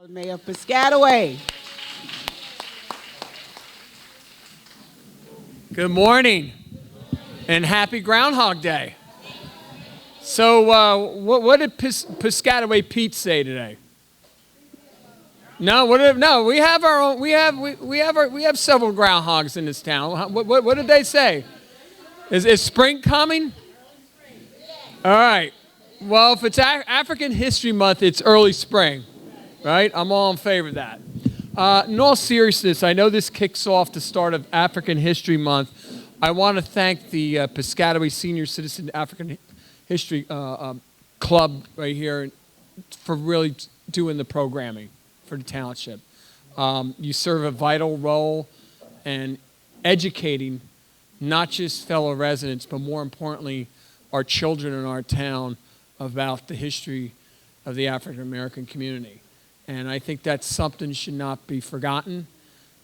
Mayor Piscataway. Good morning and happy Groundhog Day. So, what did Piscataway Pete say today? No, we have our own. We have several groundhogs in this town. What did they say? Is spring coming? All right. Well, if it's African History Month, it's early spring, right? I'm all in favor of that. In all seriousness, I know this kicks off the start of African History Month. I want to thank the Piscataway Senior Citizen African History Club right here for really doing the programming for the township. You serve a vital role in educating not just fellow residents, but more importantly, our children in our town about the history of the African American community. And I think that's something should not be forgotten.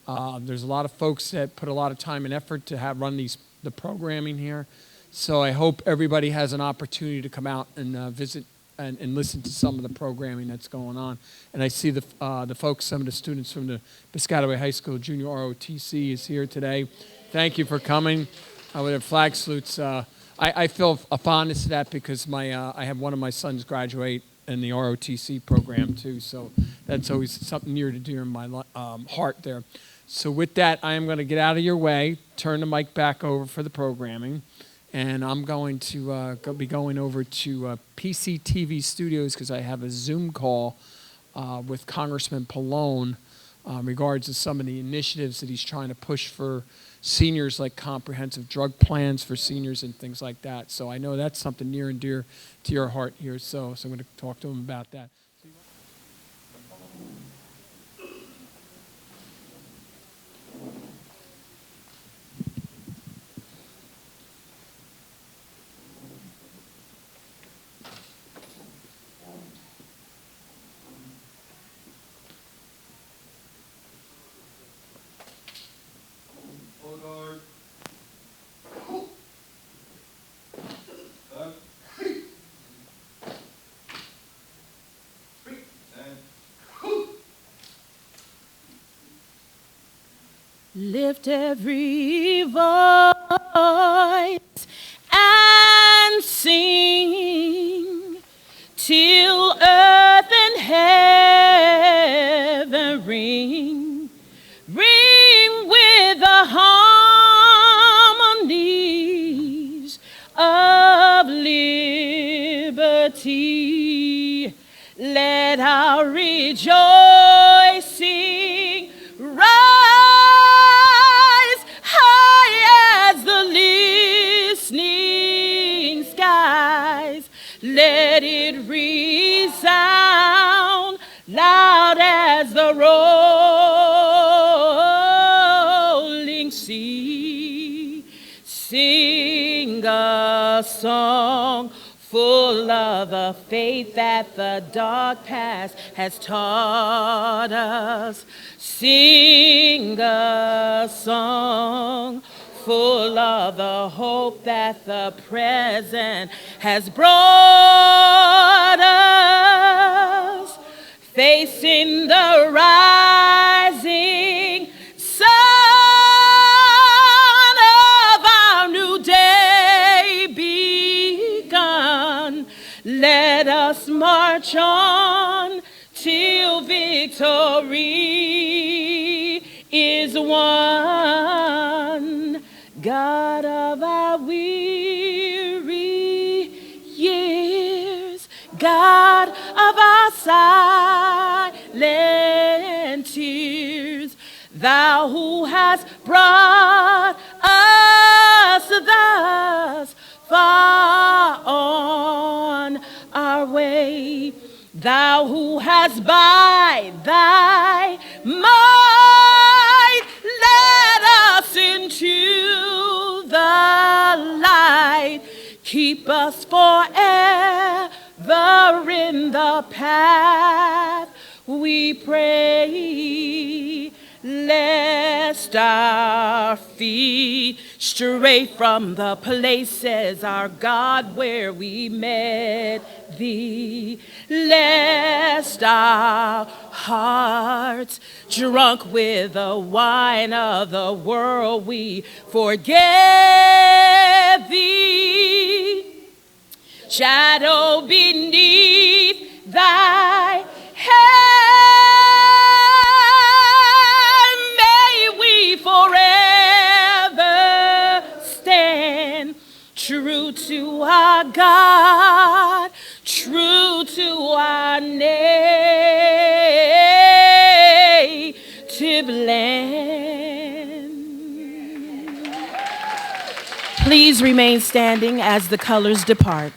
There's a lot of folks that put a lot of time and effort to run the programming here. So I hope everybody has an opportunity to come out and visit and listen to some of the programming that's going on. And I see the folks, some of the students from the Piscataway High School Junior ROTC is here today. Thank you for coming with their flag salutes. I feel a fondness to that because I have one of my sons graduate in the ROTC program too, so that's always something near to dear in my heart there. So with that, I am going to get out of your way, turn the mic back over for the programming, and I'm going to be going over to PCTV Studios because I have a Zoom call with Congressman Pallone regards to some of the initiatives that he's trying to push for seniors, like comprehensive drug plans for seniors and things like that. So I know that's something near and dear to your heart here, so I'm going to talk to him about that. Lift every voice and sing till earth and heaven ring. Ring with the harmonies of liberty. Let our rejoicing rise high as the listening skies. Let it resound loud as the rolling sea. Sing a song full of the faith that the dark past has taught us. Sing a song full of the hope that the present has brought us. Facing the rising sun of our new day begun. Let us march on till victory is won. God of our weary years, God of our silent tears, Thou who hast brought us thus far on our way, Thou who hast by Thy might led us into the light. Keep us forever in the path, we pray. Lest our feet stray from the places, our God, where we met thee, lest our hearts, drunk with the wine of the world, we forget thee. Shadow beneath thy hand, may we forever stand true to our God, true to our native land. Please remain standing as the colors depart.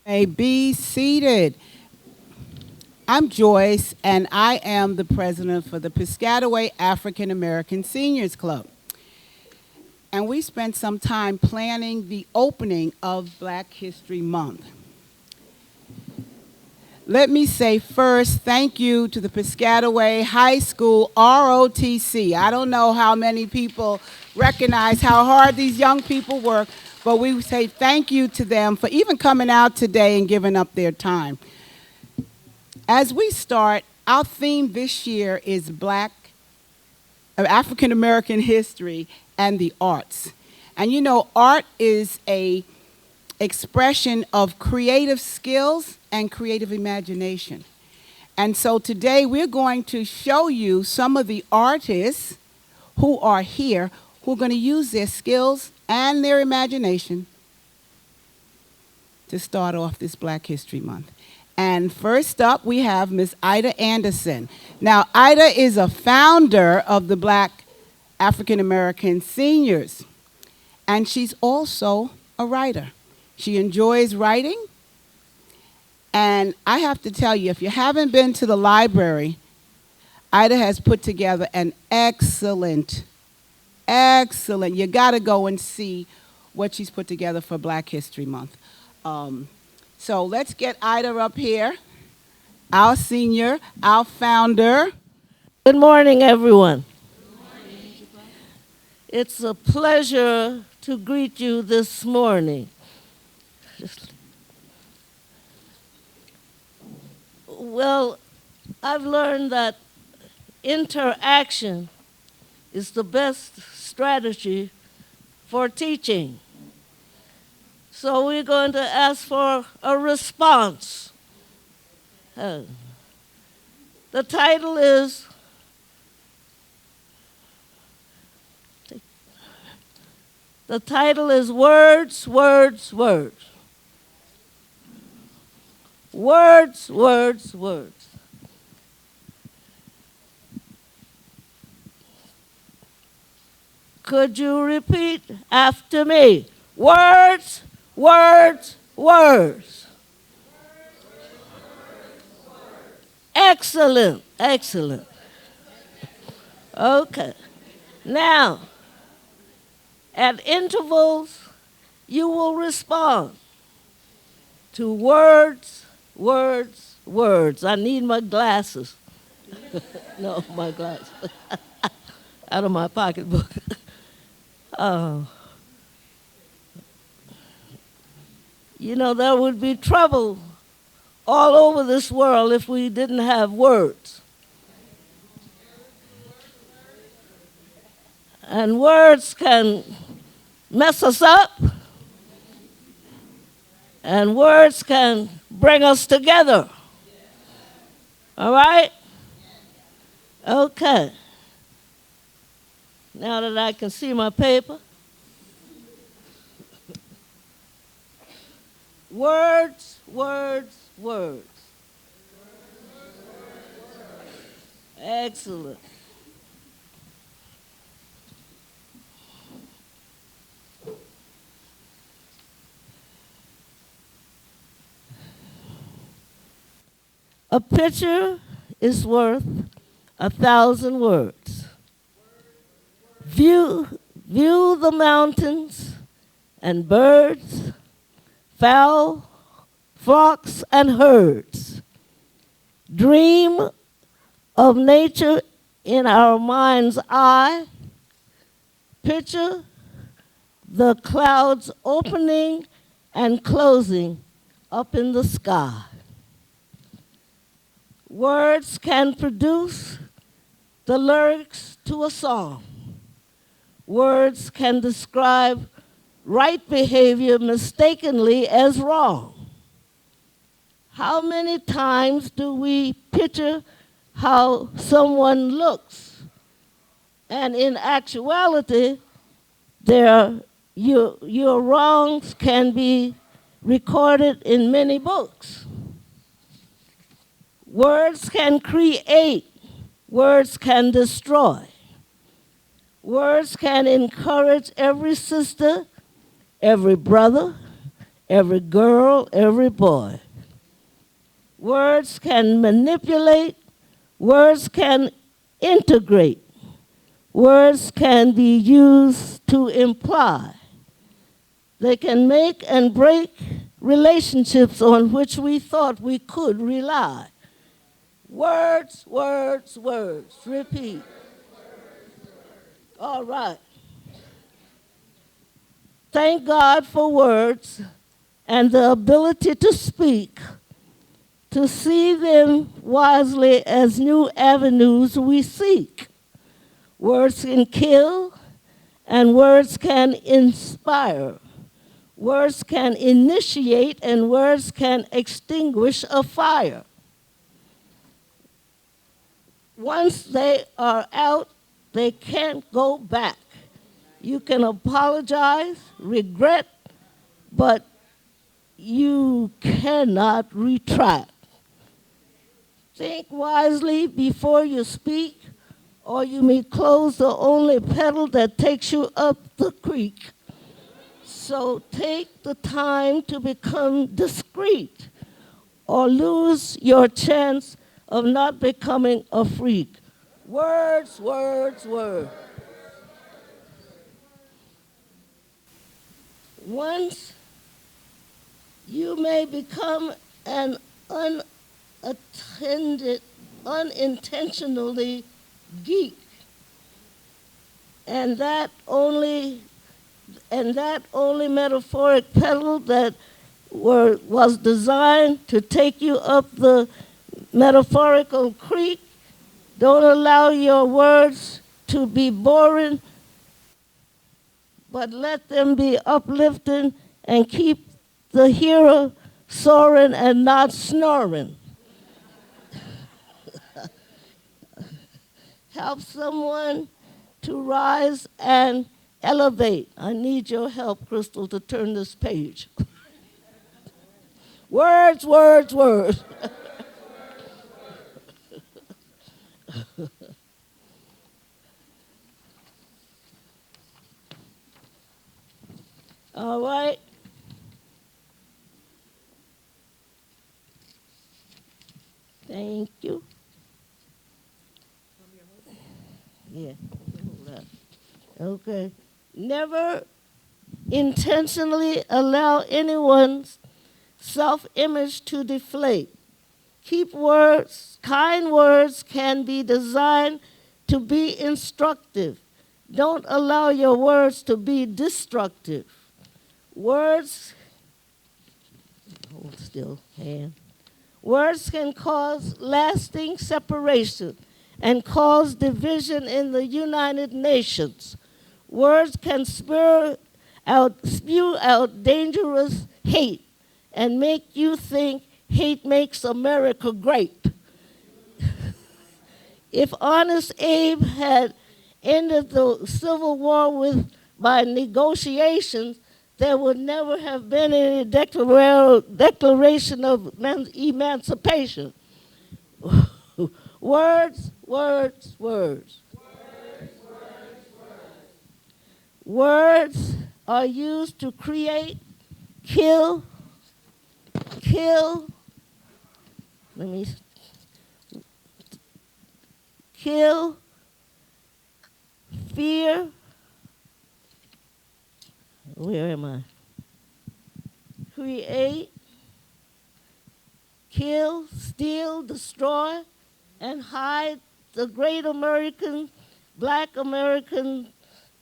May be seated. I'm Joyce, and I am the president for the Piscataway African American Seniors Club. And we spent some time planning the opening of Black History Month. Let me say first, thank you to the Piscataway High School ROTC. I don't know how many people recognize how hard these young people work, but we say thank you to them for even coming out today and giving up their time. As we start, our theme this year is African American history and the arts. And you know, art is an expression of creative skills and creative imagination. And so today we're going to show you some of the artists who are here who are going to use their skills and their imagination to start off this Black History Month. And first up, we have Miss Ida Anderson. Now, Ida is a founder of the Black African American Seniors, and she's also a writer. She enjoys writing, and I have to tell you, if you haven't been to the library, Ida has put together an excellent, you gotta go and see what she's put together for Black History Month. So let's get Ida up here, our senior, our founder. Good morning, everyone. It's a pleasure to greet you this morning. Well, I've learned that interaction is the best strategy for teaching. So we're going to ask for a response. The title is Words, Words, Words. Words, words, words. Could you repeat after me? Words, words, words. Excellent, excellent. Okay. Now, at intervals, you will respond to words, words, words. I need my glasses. No, my glasses. Out of my pocketbook. You know, there would be trouble all over this world if we didn't have words. And words can mess us up, and words can bring us together. All right? Okay. now that I can see my paper. Words, words, words. Excellent. A picture is worth 1,000 words. View the mountains and birds, fowl, flocks, and herds. Dream of nature in our mind's eye. Picture the clouds opening and closing up in the sky. Words can produce the lyrics to a song. Words can describe right behavior mistakenly as wrong. How many times do we picture how someone looks? And in actuality, your wrongs can be recorded in many books. Words can create, words can destroy. Words can encourage every sister, every brother, every girl, every boy. Words can manipulate, words can integrate, words can be used to imply. They can make and break relationships on which we thought we could rely. Words, words, words. Repeat. All right. Thank God for words and the ability to speak, to see them wisely as new avenues we seek. Words can kill, and words can inspire. Words can initiate, and words can extinguish a fire. Once they are out, they can't go back. You can apologize, regret, but you cannot retract. Think wisely before you speak, or you may close the only pedal that takes you up the creek. So take the time to become discreet, or lose your chance of not becoming a freak. Words, words, words. Once you may become an unintentionally geek, and that only metaphoric pedal that was designed to take you up the metaphorical creek. Don't allow your words to be boring, but let them be uplifting and keep the hearer soaring and not snoring. Help someone to rise and elevate. I need your help, Crystal, to turn this page. Words, words, words. All right. Thank you. Yeah. Okay. Never intentionally allow anyone's self-image to deflate. Keep words. Kind words can be designed to be instructive. Don't allow your words to be destructive. Words, hold still, hand. Words can cause lasting separation and cause division in the United Nations. Words can spew out dangerous hate and make you think hate makes America great. If Honest Abe had ended the Civil War by negotiations, there would never have been any declaration of emancipation. Words, words, words. Words are used to create, kill, fear. Where am I? Create, kill, steal, destroy, and hide the great Black American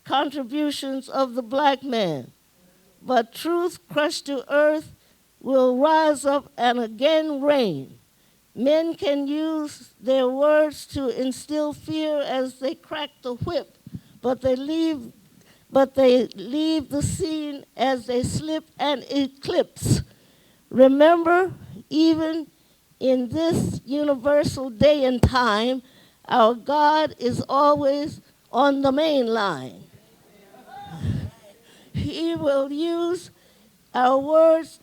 contributions of the black man. But truth crushed to earth will rise up and again reign. Men can use their words to instill fear as they crack the whip, but they leave the scene as they slip and eclipse. Remember, even in this universal day and time, our God is always on the main line. He will use our words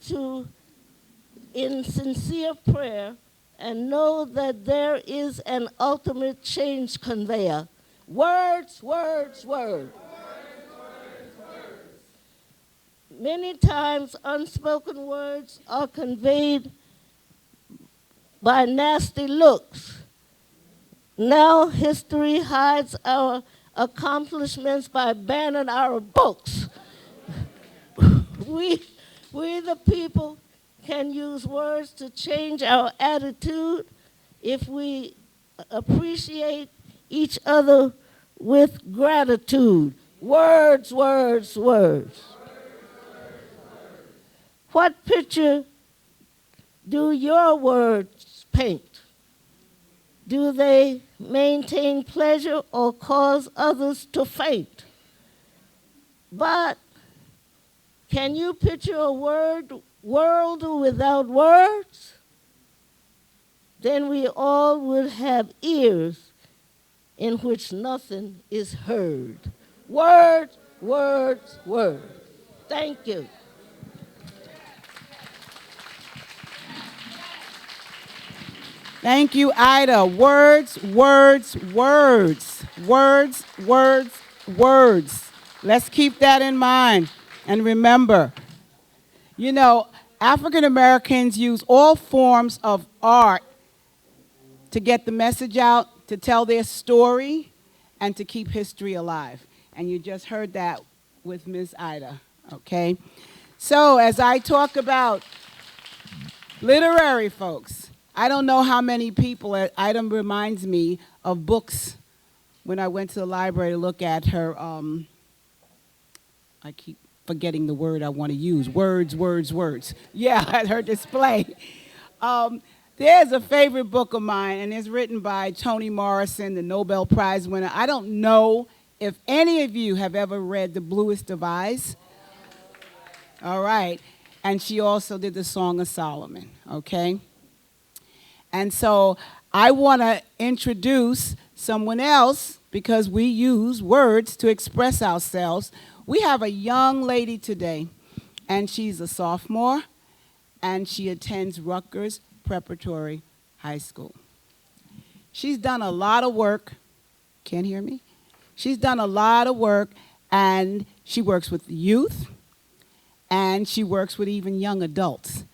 in sincere prayer, and know that there is an ultimate change conveyor. Words, words, words. Many times unspoken words are conveyed by nasty looks. Now history hides our accomplishments by banning our books. We the people can use words to change our attitude if we appreciate each other with gratitude. Words, words, words. What picture do your words paint? Do they maintain pleasure or cause others to faint? But can you picture a world without words? Then we all would have ears in which nothing is heard. Words, words, words. Thank you. Thank you, Ida. Words, words, words. Words, words, words. Let's keep that in mind. And remember, you know, African Americans use all forms of art to get the message out, to tell their story, and to keep history alive. And you just heard that with Ms. Ida, okay? So as I talk about literary folks, I don't know how many people, Ida reminds me of books when I went to the library to look at her, I keep forgetting the word I want to use, words, words, words. Yeah, at her display. There's a favorite book of mine, and it's written by Toni Morrison, the Nobel Prize winner. I don't know if any of you have ever read The Bluest of Eyes. All right. And she also did the Song of Solomon, okay? And so I want to introduce someone else because we use words to express ourselves. We have a young lady today, and she's a sophomore, and she attends Rutgers Preparatory High School. She's done a lot of work. Can't hear me? She's done a lot of work, and she works with the youth, and she works with even young adults.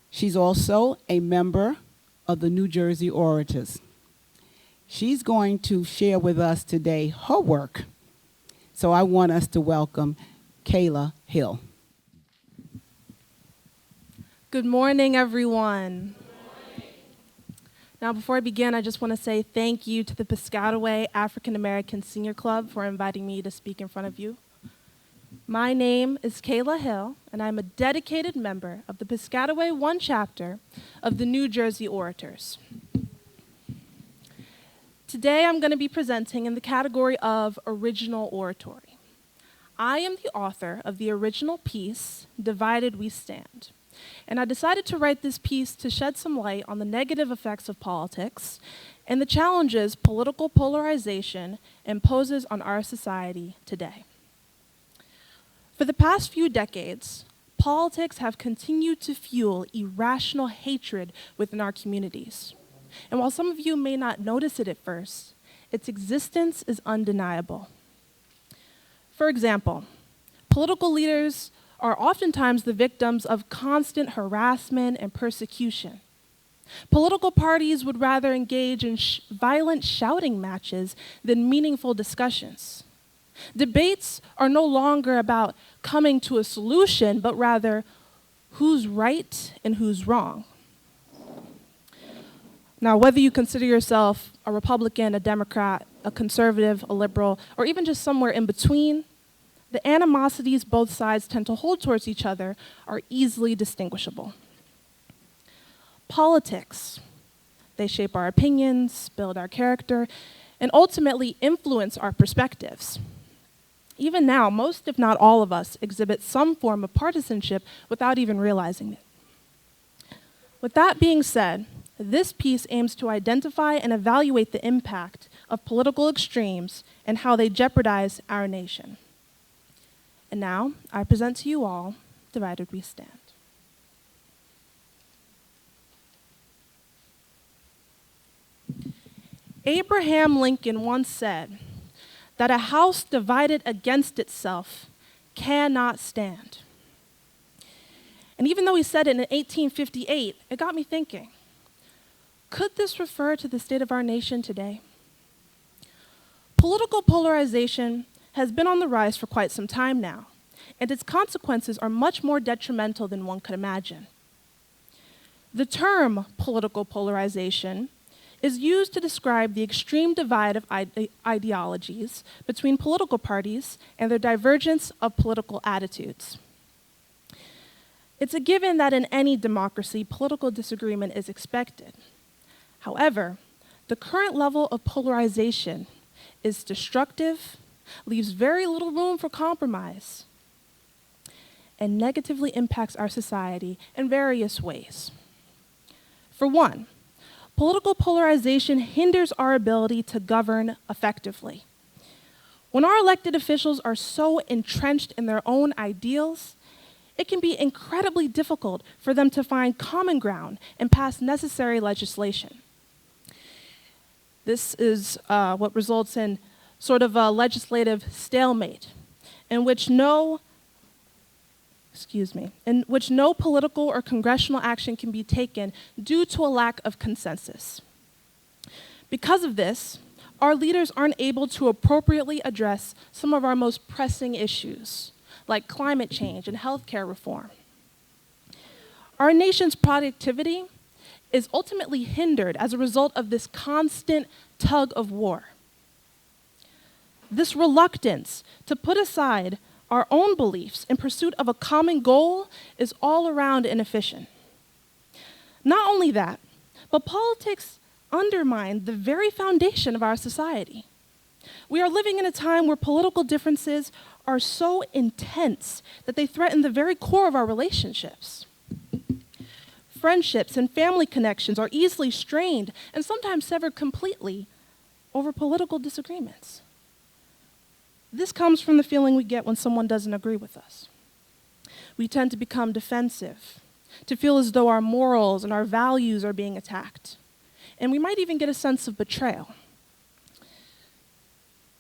She's also a member of the New Jersey Orators. She's going to share with us today her work. So I want us to welcome Kayla Hill. Good morning, everyone. Good morning. Now, before I begin, I just want to say thank you to the Piscataway African American Senior Club for inviting me to speak in front of you. My name is Kayla Hill, and I'm a dedicated member of the Piscataway 1 chapter of the New Jersey Orators. Today, I'm going to be presenting in the category of original oratory. I am the author of the original piece, Divided We Stand. And I decided to write this piece to shed some light on the negative effects of politics and the challenges political polarization imposes on our society today. For the past few decades, politics have continued to fuel irrational hatred within our communities. And while some of you may not notice it at first, its existence is undeniable. For example, political leaders are oftentimes the victims of constant harassment and persecution. Political parties would rather engage in violent shouting matches than meaningful discussions. Debates are no longer about coming to a solution, but rather who's right and who's wrong. Now, whether you consider yourself a Republican, a Democrat, a conservative, a liberal, or even just somewhere in between, the animosities both sides tend to hold towards each other are easily distinguishable. Politics, they shape our opinions, build our character, and ultimately influence our perspectives. Even now, most if not all of us exhibit some form of partisanship without even realizing it. With that being said, this piece aims to identify and evaluate the impact of political extremes and how they jeopardize our nation. And now, I present to you all, Divided We Stand. Abraham Lincoln once said that a house divided against itself cannot stand. And even though he said it in 1858, it got me thinking, could this refer to the state of our nation today? Political polarization has been on the rise for quite some time now, and its consequences are much more detrimental than one could imagine. The term political polarization is used to describe the extreme divide of ideologies between political parties and their divergence of political attitudes. It's a given that in any democracy, political disagreement is expected. However, the current level of polarization is destructive, leaves very little room for compromise, and negatively impacts our society in various ways. For one, political polarization hinders our ability to govern effectively. When our elected officials are so entrenched in their own ideals, it can be incredibly difficult for them to find common ground and pass necessary legislation. This is what results in sort of a legislative stalemate in which no political or congressional action can be taken due to a lack of consensus. Because of this, our leaders aren't able to appropriately address some of our most pressing issues, like climate change and healthcare reform. Our nation's productivity is ultimately hindered as a result of this constant tug of war. This reluctance to put aside our own beliefs in pursuit of a common goal is all around inefficient. Not only that, but politics undermine the very foundation of our society. We are living in a time where political differences are so intense that they threaten the very core of our relationships. Friendships and family connections are easily strained and sometimes severed completely over political disagreements. This comes from the feeling we get when someone doesn't agree with us. We tend to become defensive, to feel as though our morals and our values are being attacked. And we might even get a sense of betrayal.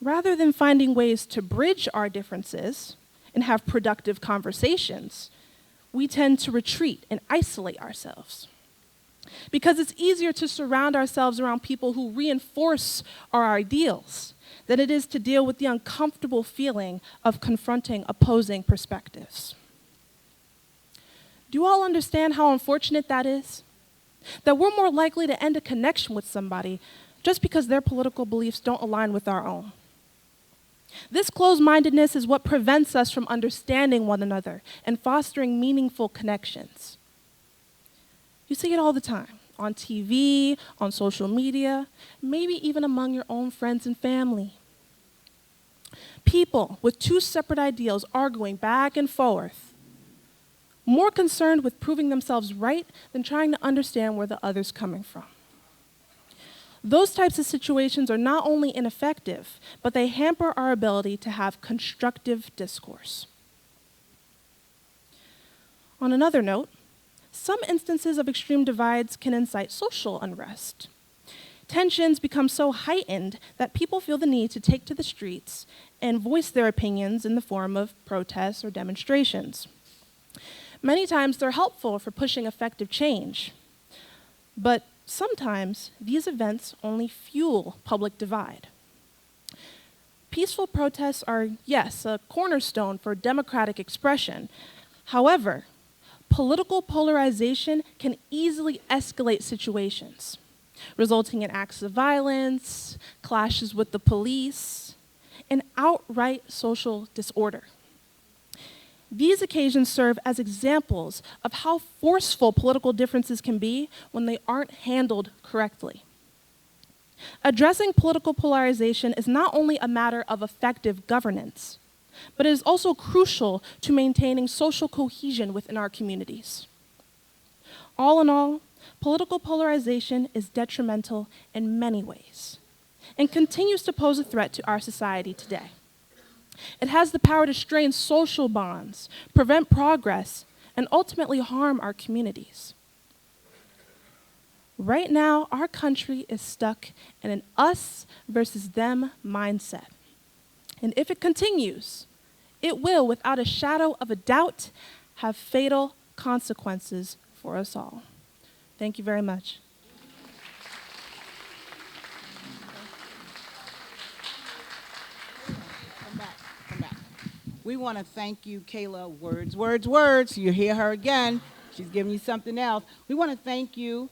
Rather than finding ways to bridge our differences and have productive conversations, we tend to retreat and isolate ourselves. Because it's easier to surround ourselves around people who reinforce our ideals than it is to deal with the uncomfortable feeling of confronting opposing perspectives. Do you all understand how unfortunate that is? That we're more likely to end a connection with somebody just because their political beliefs don't align with our own. This closed-mindedness is what prevents us from understanding one another and fostering meaningful connections. You see it all the time, on TV, on social media, maybe even among your own friends and family. People with two separate ideals arguing back and forth, more concerned with proving themselves right than trying to understand where the other's coming from. Those types of situations are not only ineffective, but they hamper our ability to have constructive discourse. On another note, some instances of extreme divides can incite social unrest. Tensions become so heightened that people feel the need to take to the streets and voice their opinions in the form of protests or demonstrations. Many times they're helpful for pushing effective change, but sometimes these events only fuel public divide. Peaceful protests are, yes, a cornerstone for democratic expression. However, political polarization can easily escalate situations, resulting in acts of violence, clashes with the police, and outright social disorder. These occasions serve as examples of how forceful political differences can be when they aren't handled correctly. Addressing political polarization is not only a matter of effective governance, but it is also crucial to maintaining social cohesion within our communities. All in all, political polarization is detrimental in many ways and continues to pose a threat to our society today. It has the power to strain social bonds, prevent progress, and ultimately harm our communities. Right now, our country is stuck in an us versus them mindset. And if it continues, it will, without a shadow of a doubt, have fatal consequences for us all. Thank you very much. Come back. We want to thank you, Kayla. Words. You hear her again. She's giving you something else. We want to thank you,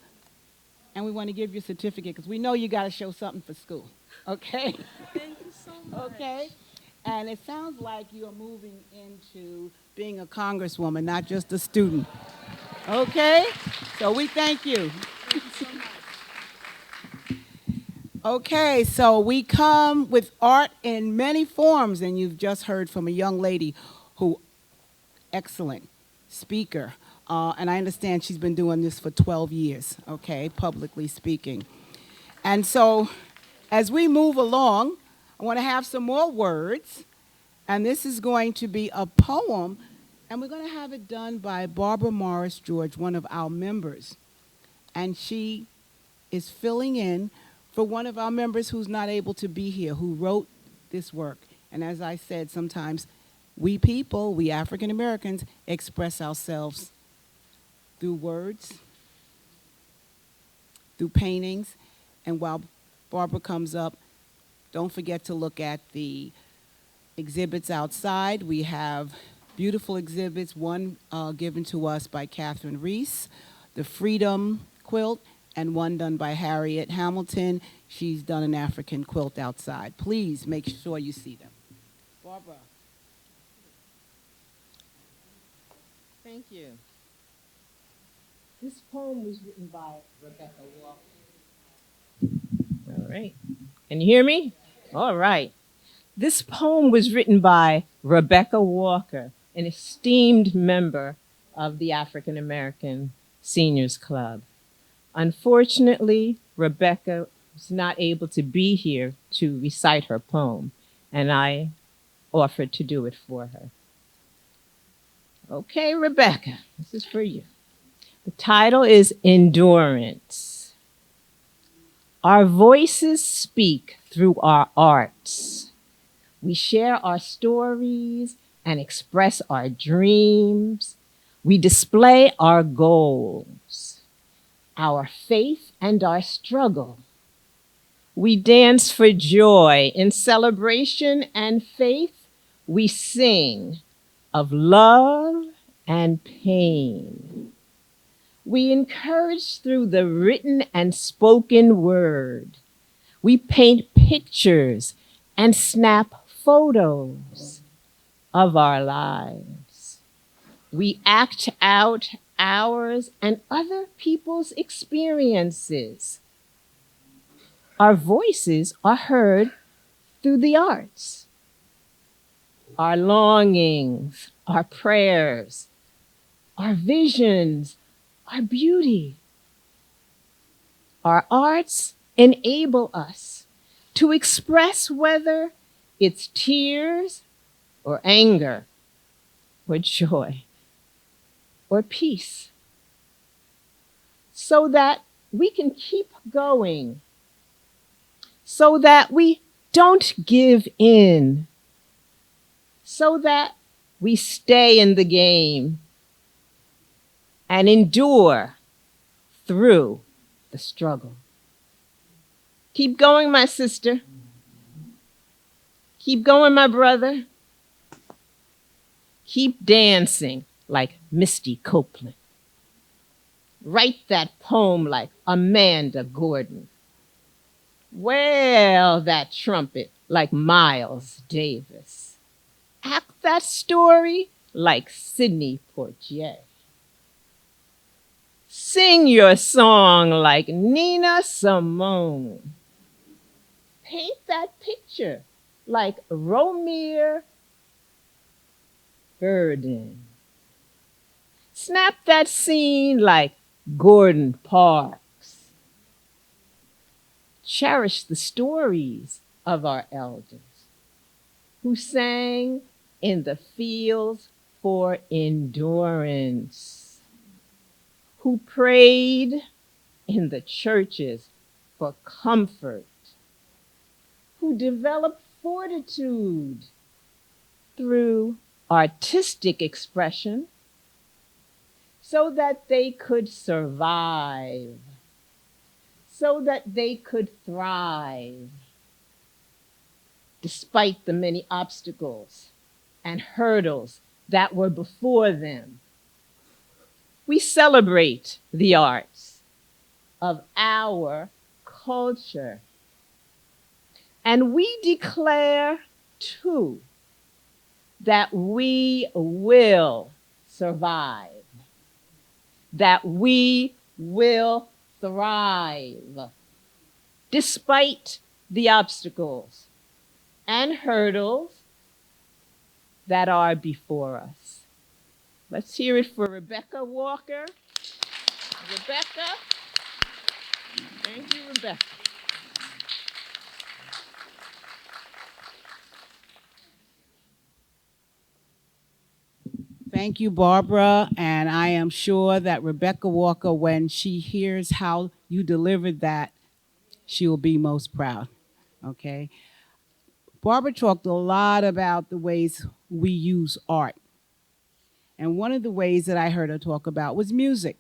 and we want to give you a certificate because we know you got to show something for school. Okay? Thank you so much. Okay? And it sounds like you are moving into being a congresswoman, not just a student. Okay? So we thank you. Thank you so much. Okay, so we come with art in many forms, and you've just heard from a young lady who, excellent speaker, and I understand she's been doing this for 12 years, okay, publicly speaking. And so as we move along, I want to have some more words, and this is going to be a poem, and we're going to have it done by Barbara Morris George, one of our members. And she is filling in for one of our members who's not able to be here, who wrote this work. And as I said, sometimes we people, we African Americans, express ourselves through words, through paintings. And while Barbara comes up, don't forget to look at the exhibits outside. We have beautiful exhibits, one given to us by Catherine Reese, the Freedom Quilt, and one done by Harriet Hamilton. She's done an African quilt outside. Please make sure you see them. Barbara. Thank you. This poem was written by Rebecca Walker. All right. Can you hear me? All right. This poem was written by Rebecca Walker, an esteemed member of the African American Seniors Club. Unfortunately, Rebecca was not able to be here to recite her poem, and I offered to do it for her. Okay, Rebecca, this is for you. The title is Endurance. Our voices speak through our arts. We share our stories and express our dreams. We display our goals, our faith and our struggle. We dance for joy. In celebration and faith, we sing of love and pain. We encourage through the written and spoken word. We paint pictures and snap photos of our lives. We act out ours and other people's experiences. Our voices are heard through the arts. Our longings, our prayers, our visions, our beauty. Our arts enable us to express whether it's tears or anger or joy or peace, so that we can keep going, so that we don't give in, so that we stay in the game and endure through the struggle. Keep going, my sister. Keep going, my brother. Keep dancing like Misty Copeland. Write that poem like Amanda Gordon. Wail that trumpet like Miles Davis. Act that story like Sidney Poitier. Sing your song like Nina Simone. Paint that picture like Romare Burden. Snap that scene like Gordon Parks. Cherish the stories of our elders who sang in the fields for endurance, who prayed in the churches for comfort, who developed fortitude through artistic expression so that they could survive, so that they could thrive, despite the many obstacles and hurdles that were before them. We celebrate the arts of our culture, and we declare, too, that we will survive, that we will thrive, despite the obstacles and hurdles that are before us. Let's hear it for Rebecca Walker. Rebecca. Thank you, Rebecca. Thank you, Barbara. And I am sure that Rebecca Walker, when she hears how you delivered that, she will be most proud. Okay. Barbara talked a lot about the ways we use art. And one of the ways that I heard her talk about was music.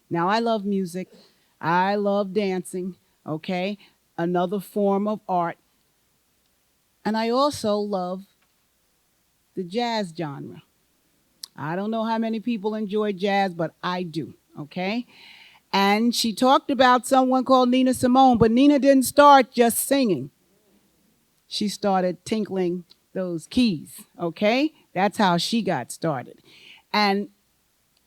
Now, I love music. I love dancing, okay? Another form of art. And I also love the jazz genre. I don't know how many people enjoy jazz, but I do, okay? And she talked about someone called Nina Simone, but Nina didn't start just singing. She started tinkling those keys, okay? That's how she got started. And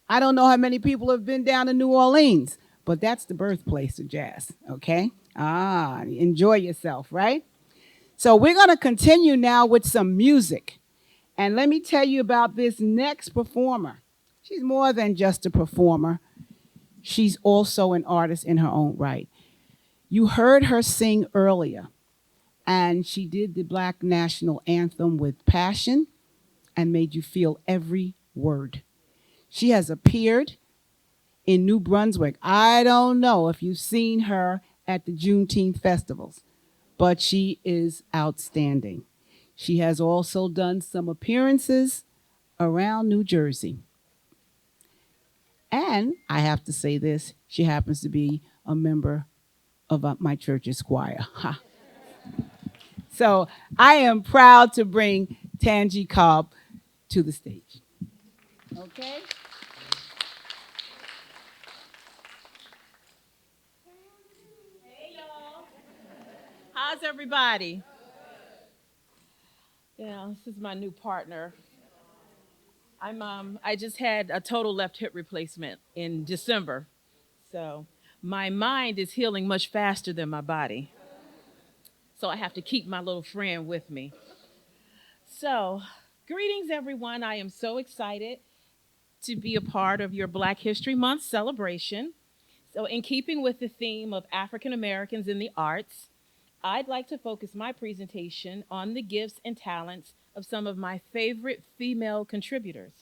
I don't know how many people have been down to New Orleans, but that's the birthplace of jazz, okay? Enjoy yourself, right? So we're going to continue now with some music. And let me tell you about this next performer. She's more than just a performer. She's also an artist in her own right. You heard her sing earlier, and she did the Black National Anthem with passion and made you feel every word. She has appeared in New Brunswick. I don't know if you've seen her at the Juneteenth festivals, but she is outstanding. She has also done some appearances around New Jersey. And I have to say this, she happens to be a member of my church's choir. Ha. So I am proud to bring Tangi Cobb to the stage. Okay? Hey, y'all. How's everybody? Yeah, this is my new partner. I just had a total left hip replacement in December. So my mind is healing much faster than my body. So I have to keep my little friend with me. So, greetings everyone. I am so excited to be a part of your Black History Month celebration. So, in keeping with the theme of African Americans in the arts, I'd like to focus my presentation on the gifts and talents of some of my favorite female contributors.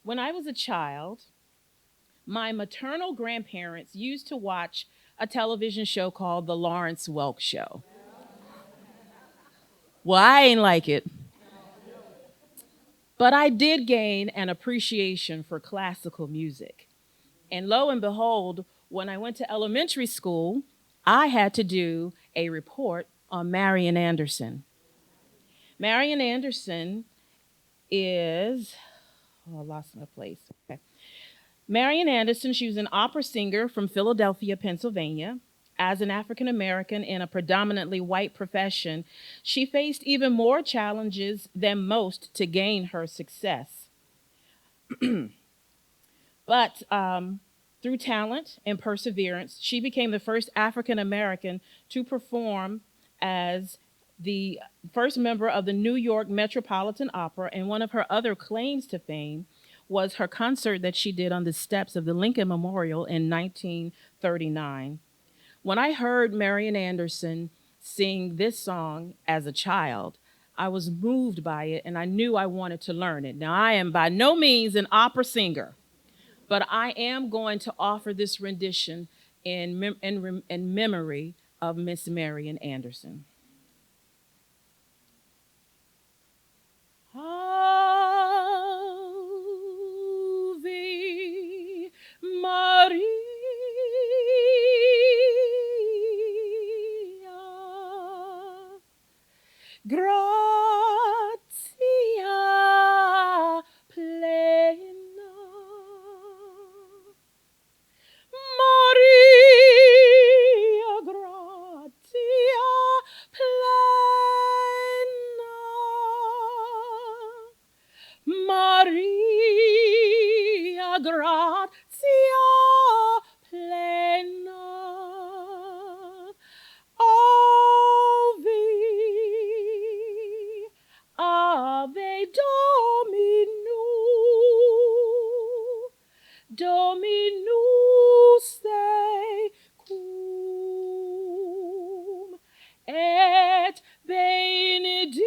When I was a child, my maternal grandparents used to watch a television show called The Lawrence Welk Show. Well, I ain't like it, but I did gain an appreciation for classical music. And lo and behold, when I went to elementary school, I had to do a report on Marian Anderson. Marian Anderson is, oh, I lost my place. Okay. Marian Anderson, she was an opera singer from Philadelphia, Pennsylvania. As an African American in a predominantly white profession, she faced even more challenges than most to gain her success. But through talent and perseverance, she became the first African American to perform as the first member of the New York Metropolitan Opera, and one of her other claims to fame was her concert that she did on the steps of the Lincoln Memorial in 1939. When I heard Marian Anderson sing this song as a child, I was moved by it and I knew I wanted to learn it. Now, I am by no means an opera singer, but I am going to offer this rendition in memory of Miss Marian Anderson. Ave Maria, gratia plena. Maria, gratia plena. Maria, gratia plena. Ave, ave Dominus tecum, et benedicta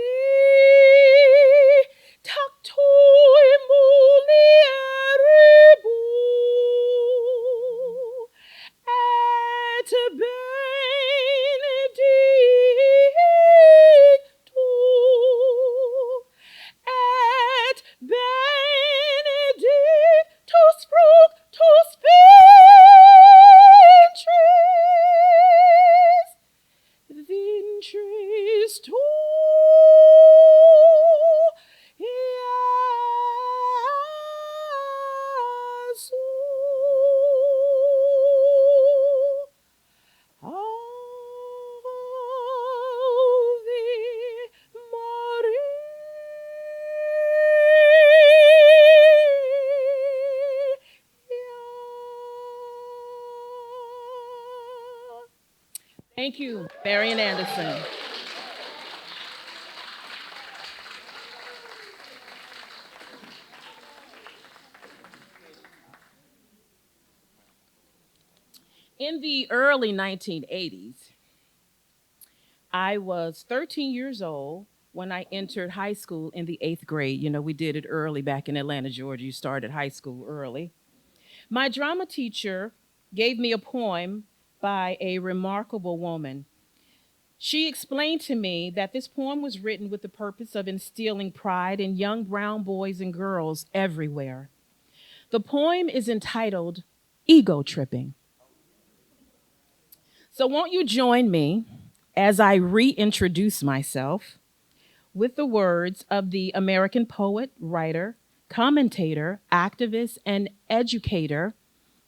tui mulieribus, et benedictus, et benedictus fructus ventris tui, Iesu. Ave Maria. Thank you, Marian Anderson. In the early 1980s, I was 13 years old when I entered high school in the eighth grade. You know, we did it early back in Atlanta, Georgia. You started high school early. My drama teacher gave me a poem by a remarkable woman. She explained to me that this poem was written with the purpose of instilling pride in young brown boys and girls everywhere. The poem is entitled Ego Tripping. So, won't you join me as I reintroduce myself with the words of the American poet, writer, commentator, activist, and educator,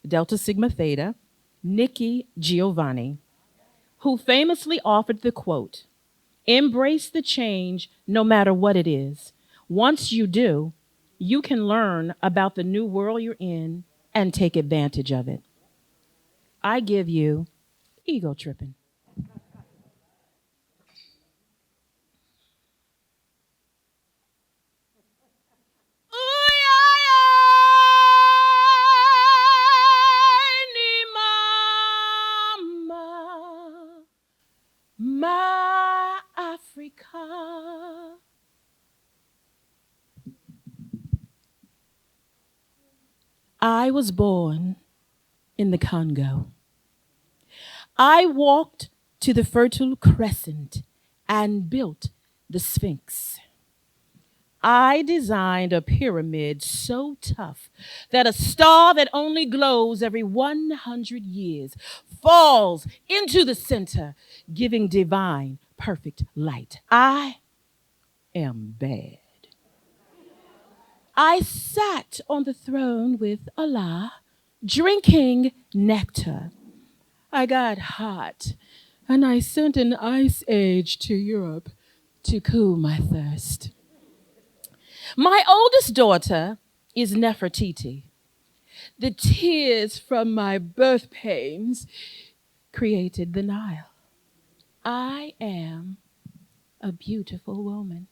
Delta Sigma Theta, Nikki Giovanni, who famously offered the quote, "Embrace the change no matter what it is. Once you do, you can learn about the new world you're in and take advantage of it." I give you Ego Tripping. I was born in the Congo. I walked to the Fertile Crescent and built the Sphinx. I designed a pyramid so tough that a star that only glows every 100 years falls into the center, giving divine, perfect light. I am bad. I sat on the throne with Allah, drinking nectar. I got hot, and I sent an ice age to Europe to cool my thirst. My oldest daughter is Nefertiti. The tears from my birth pains created the Nile. I am a beautiful woman.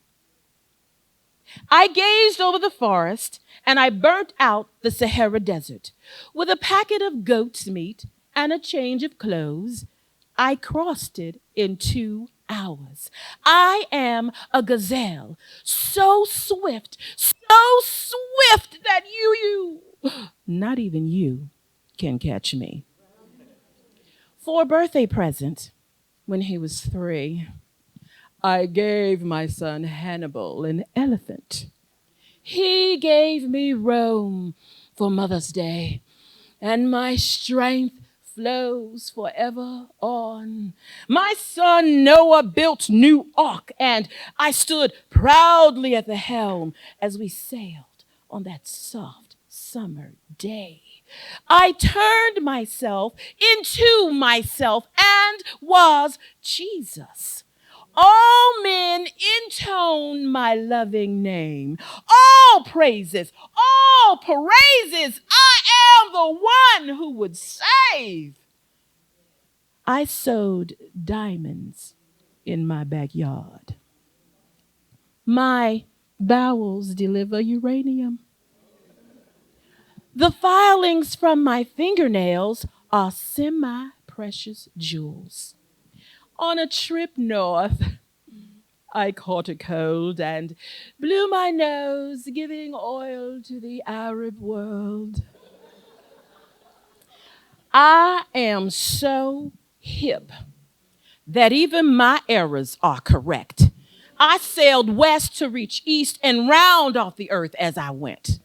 I gazed over the forest and I burnt out the Sahara Desert. With a packet of goat's meat and a change of clothes, I crossed it in 2 hours. I am a gazelle, so swift that not even you can catch me. For a birthday present, when he was 3, I gave my son Hannibal an elephant. He gave me Rome for Mother's Day, and my strength flows forever on. My son Noah built New Ark, and I stood proudly at the helm as we sailed on that soft summer day. I turned myself into myself and was Jesus. All men intone my loving name. All praises, all praises. I am the one who would save. I sowed diamonds in my backyard. My bowels deliver uranium. The filings from my fingernails are semi-precious jewels. On a trip north, I caught a cold and blew my nose, giving oil to the Arab world. I am so hip that even my errors are correct. I sailed west to reach east and round off the earth as I went.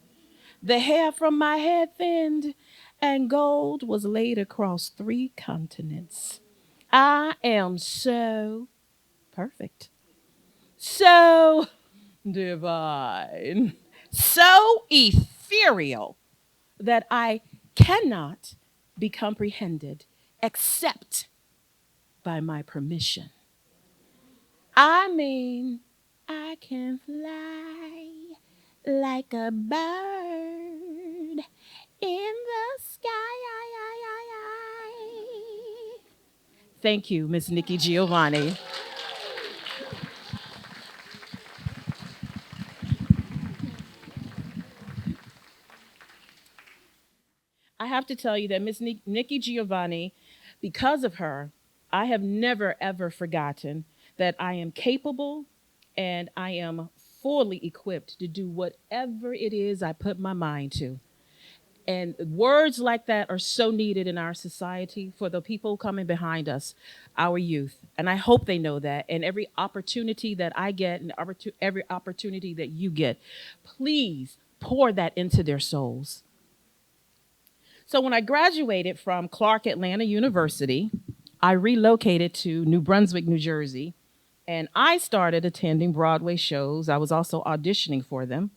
The hair from my head thinned, and gold was laid across 3 continents. I am so perfect, so divine, so ethereal that I cannot be comprehended except by my permission. I mean, I can fly like a bird in the sky. Thank you, Miss Nikki Giovanni. I have to tell you that Miss Nikki Giovanni, because of her, I have never, ever forgotten that I am capable and I am fully equipped to do whatever it is I put my mind to. And words like that are so needed in our society for the people coming behind us, our youth. And I hope they know that. And every opportunity that I get and every opportunity that you get, please pour that into their souls. So when I graduated from Clark Atlanta University, I relocated to New Brunswick, New Jersey, and I started attending Broadway shows. I was also auditioning for them.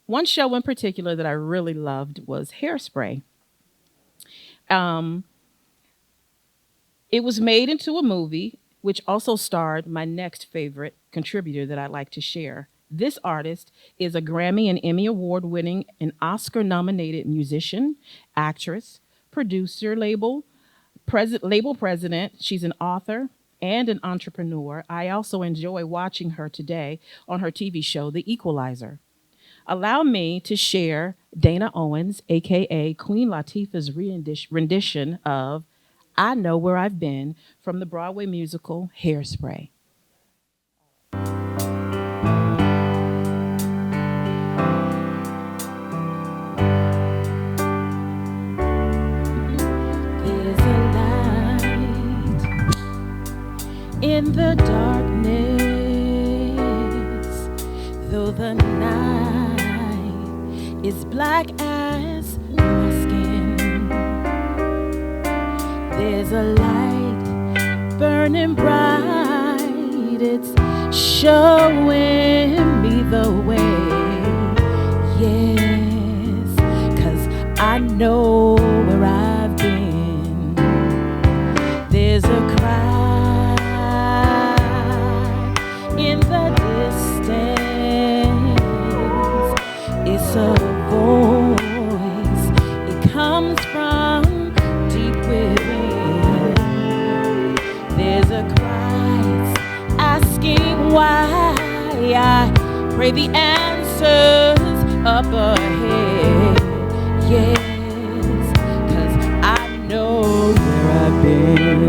One show in particular that I really loved was Hairspray. It was made into a movie, which also starred my next favorite contributor that I'd like to share. This artist is a Grammy and Emmy Award-winning and Oscar-nominated musician, actress, producer, label president. She's an author and an entrepreneur. I also enjoy watching her today on her TV show, The Equalizer. Allow me to share Dana Owens, AKA Queen Latifah's rendition of I Know Where I've Been from the Broadway musical Hairspray. in the darkness, though the night is black as my skin, there's a light burning bright. It's showing me the way. Yes, 'cause I know where I've been. There's a cry in the distance. It's a voice. It comes from deep within. There's a Christ asking why. I pray the answers up ahead. Yes, 'cause I know where I've been.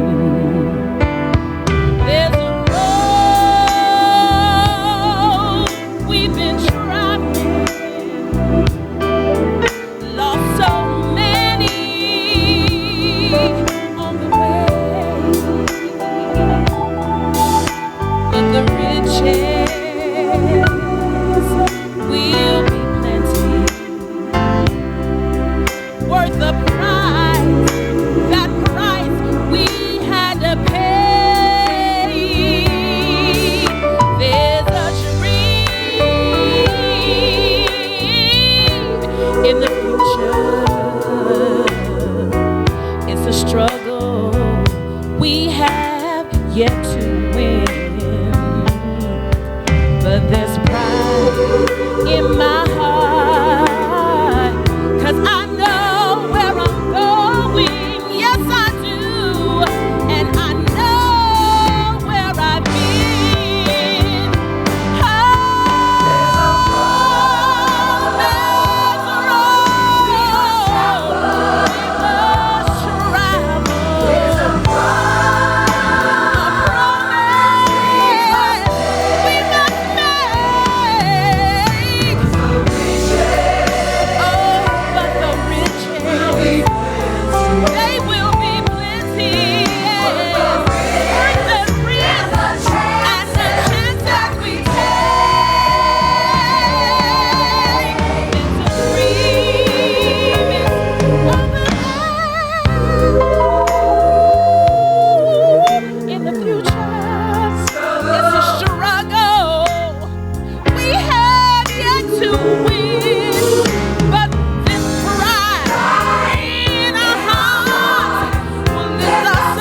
There's a road we've been traveling, lost so many on the way, but the riches will be plenty, worth the price, that price we had to pay. There's a dream in the future. It's a struggle we have yet to win, but there's pride in my heart, 'cause I know where I'm going. Yes, I do. And I know where I've been. Oh, there's a road we must travel. There's a promise we must make. Oh, but the riches, they will be plenty. Yes. Worth the risk and the chance that we take. It's a dream in the future. It's a struggle we have yet to win, but this pride in our hearts will lift us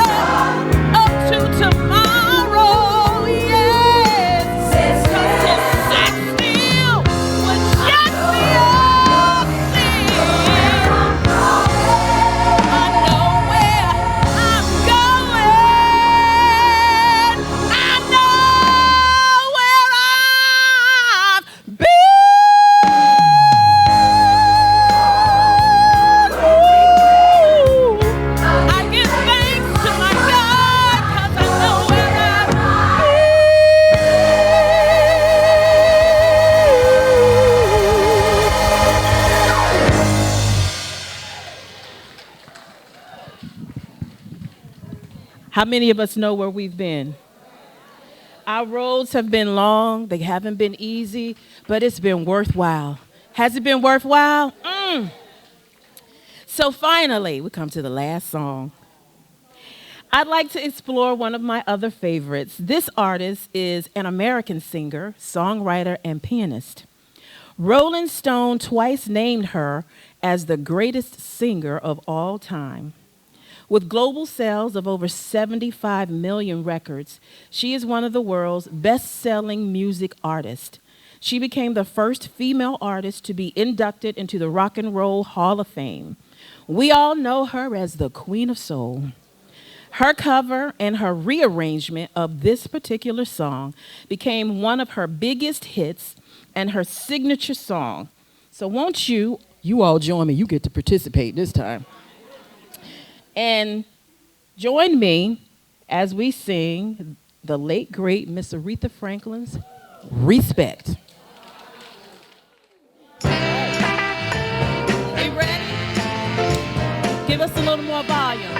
up to tomorrow. Yes, 'cause to sit still would just be a sin. I know where I'm going. I know where I've been. I give thanks to my God, 'cause I know where I've been. How many of us know where we've been? Our roads have been long, they haven't been easy, but it's been worthwhile. Has it been worthwhile? So finally, we come to the last song. I'd like to explore one of my other favorites. This artist is an American singer, songwriter, and pianist. Rolling Stone twice named her as the greatest singer of all time. With global sales of over 75 million records, she is one of the world's best-selling music artists. She became the first female artist to be inducted into the Rock and Roll Hall of Fame. We all know her as the Queen of Soul. Her cover and her rearrangement of this particular song became one of her biggest hits and her signature song. So won't you all join me? You get to participate this time. And join me as we sing the late, great Miss Aretha Franklin's Respect. We ready? Give us a little more volume.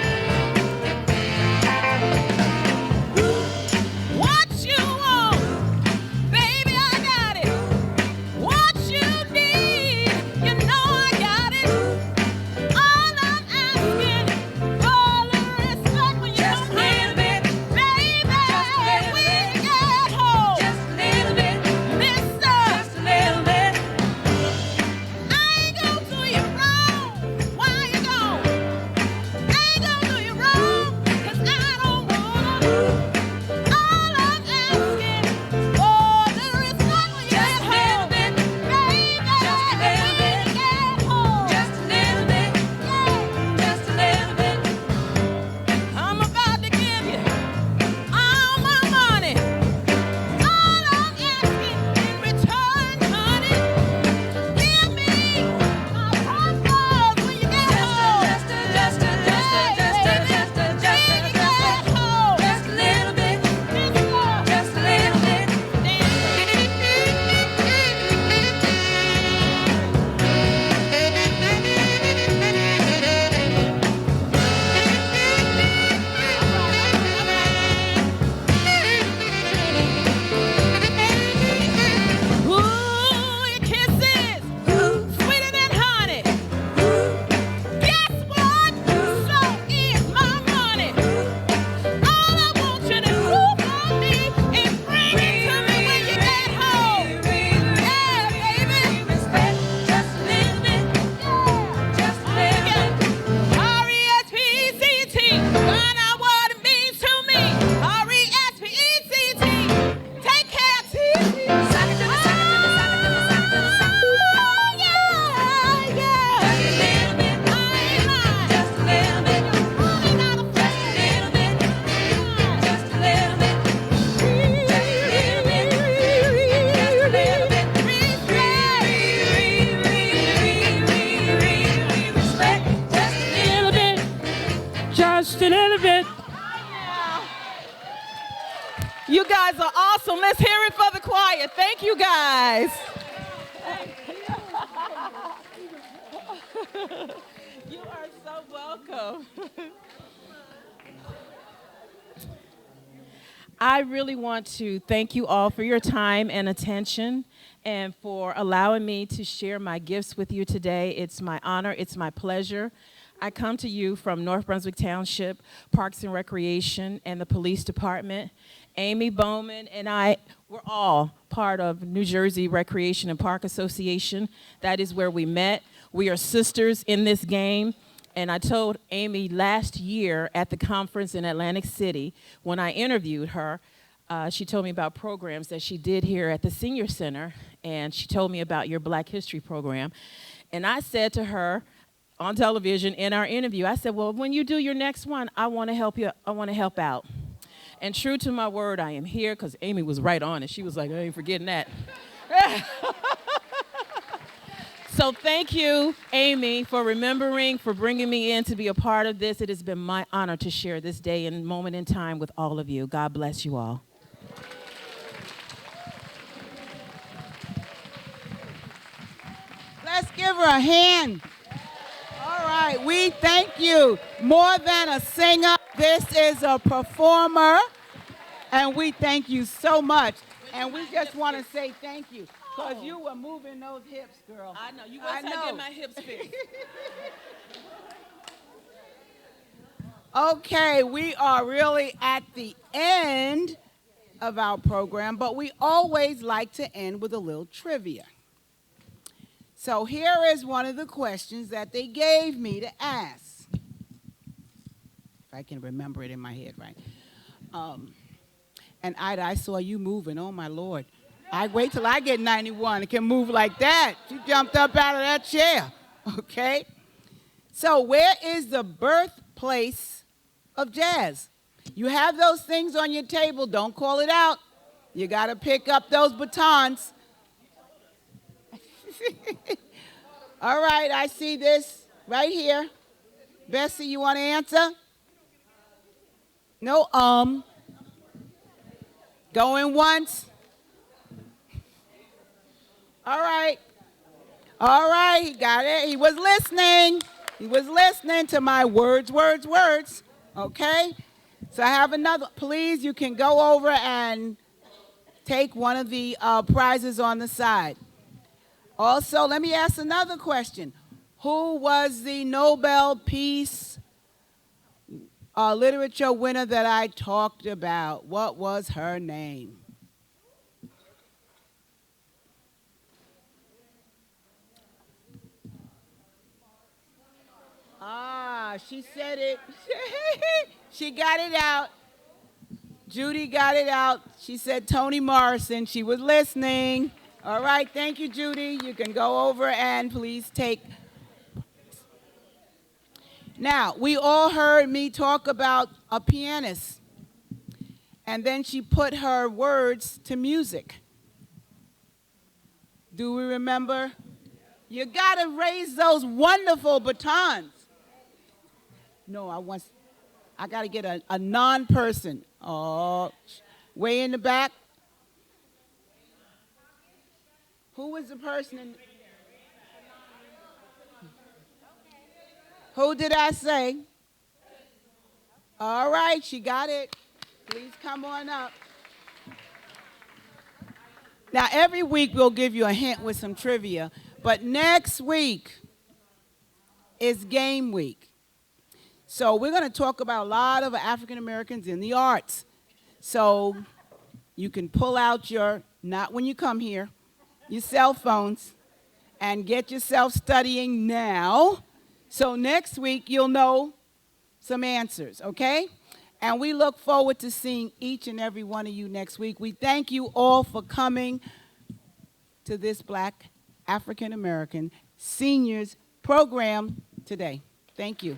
Just a little bit. You guys are awesome. Let's hear it for the choir. Thank you, guys. You are so welcome. I really want to thank you all for your time and attention and for allowing me to share my gifts with you today. It's my honor, it's my pleasure. I come to you from North Brunswick Township, Parks and Recreation, and the Police Department. Amy Bowman and I, we're all part of New Jersey Recreation and Park Association. That is where we met. We are sisters in this game. And I told Amy last year at the conference in Atlantic City, when I interviewed her, she told me about programs that she did here at the Senior Center, and she told me about your Black History program. And I said to her on television in our interview, I said, well, when you do your next one, I want to help you. I want to help out. And true to my word, I am here, because Amy was right on it. She was like, I ain't forgetting that. So thank you, Amy, for remembering, for bringing me in to be a part of this. It has been my honor to share this day and moment in time with all of you. God bless you all. Let's give her a hand. All right, we thank you. More than a singer, this is a performer, and we thank you so much. And we just want to say thank you, because you were moving those hips, girl. I know. You wait till I get my hips fixed. Okay, we are really at the end of our program, but we always like to end with a little trivia. So here is one of the questions that they gave me to ask. If I can remember it in my head, right? And Ida, I saw you moving. Oh, my Lord. I wait till I get 91 and can move like that. She jumped up out of that chair. Okay? So where is the birthplace of jazz? You have those things on your table. Don't call it out. You got to pick up those batons. All right, I see this right here. Bessie, you want to answer? No, Going once. All right. All right, he got it. He was listening. He was listening to my words. Okay? So I have another. Please, you can go over and take one of the prizes on the side. Also, let me ask another question. Who was the Nobel Peace Literature winner that I talked about? What was her name? Ah, she said it. She got it out. Judy got it out. She said Toni Morrison. She was listening. All right, thank you, Judy. You can go over and please take. Now, we all heard me talk about a pianist, and then she put her words to music. Do we remember? You got to raise those wonderful batons. No, I got to get a non-person. Oh, way in the back. Who was the person? Who did I say? All right, she got it. Please come on up. Now, every week we'll give you a hint with some trivia, but next week is game week. So we're going to talk about a lot of African Americans in the arts. So you can pull out not when you come here, your cell phones, and get yourself studying now. So next week you'll know some answers, okay? And we look forward to seeing each and every one of you next week. We thank you all for coming to this Black African American Seniors program today. Thank you.